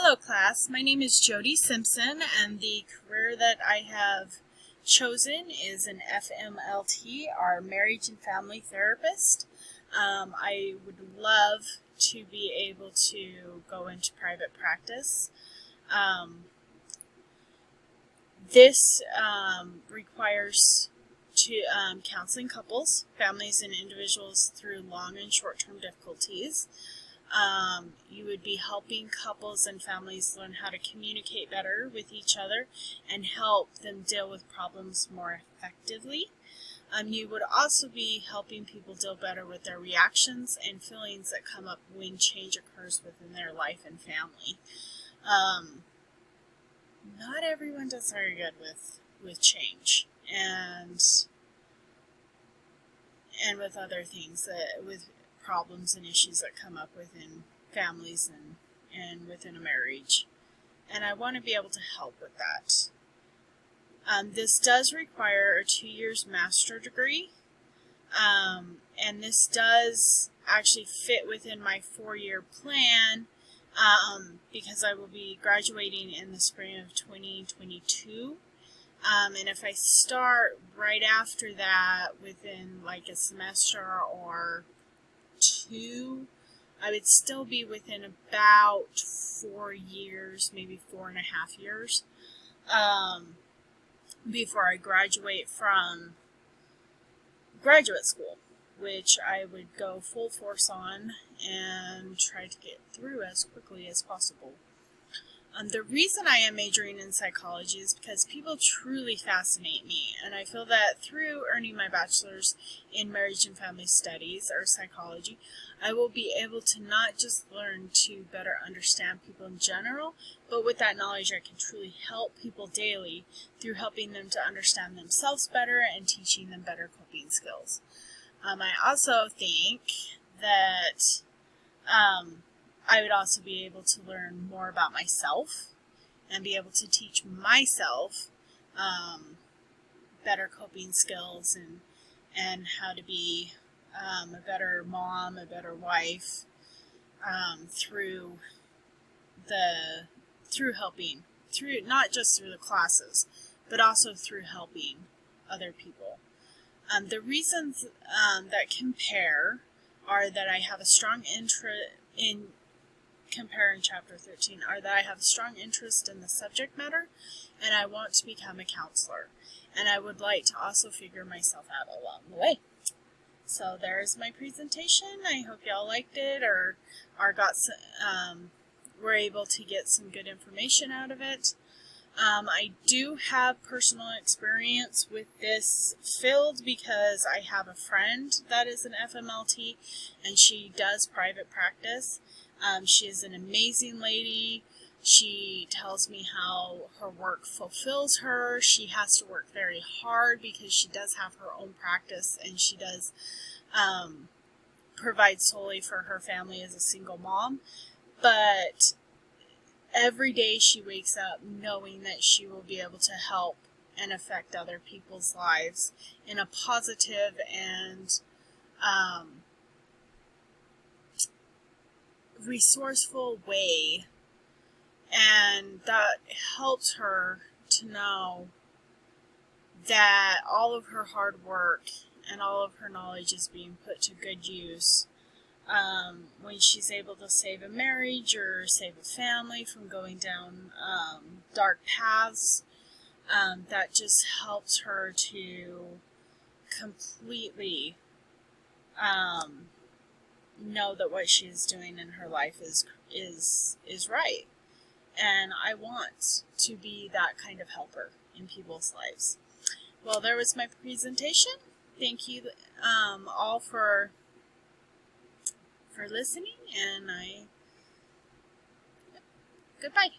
Hello class, my name is Jody Simpson and the career that I have chosen is an FMLT, our marriage and family therapist. I would love to be able to go into private practice. This requires counseling couples, families, and individuals through long and short-term difficulties. You would be helping couples and families learn how to communicate better with each other and help them deal with problems more effectively. You would also be helping people deal better with their reactions and feelings that come up when change occurs within their life and family. Not everyone does very good with change and with other things, with problems and issues that come up within families and within a marriage. And I want to be able to help with that. This does require a 2 years master degree, and this does actually fit within my 4-year plan because I will be graduating in the spring of 2022. And if I start right after that within like a semester or 2, I would still be within about 4 years, maybe 4.5 years, before I graduate from graduate school, which I would go full force on and try to get through as quickly as possible. The reason I am majoring in psychology is because people truly fascinate me, and I feel that through earning my bachelor's in marriage and family studies, or psychology, I will be able to not just learn to better understand people in general, but with that knowledge I can truly help people daily through helping them to understand themselves better and teaching them better coping skills. I also think that I would also be able to learn more about myself and be able to teach myself better coping skills and how to be a better mom, a better wife through helping, through not just through the classes, but also through helping other people. The reasons that compare are that I have a strong interest in chapter 13 are that I have a strong interest in the subject matter and I want to become a counselor, and I would like to also figure myself out along the way. So there's my presentation. I hope y'all liked it or were able to get some good information out of it. I do have personal experience with this field because I have a friend that is an FMLT and she does private practice. She is an amazing lady. She tells me how her work fulfills her. She has to work very hard because she does have her own practice and she does provide solely for her family as a single mom. But every day she wakes up knowing that she will be able to help and affect other people's lives in a positive and resourceful way, and that helps her to know that all of her hard work and all of her knowledge is being put to good use when she's able to save a marriage or save a family from going down dark paths. That just helps her to completely know that what she is doing in her life is right. And I want to be that kind of helper in people's lives. Well, there was my presentation. Thank you all for listening, and goodbye.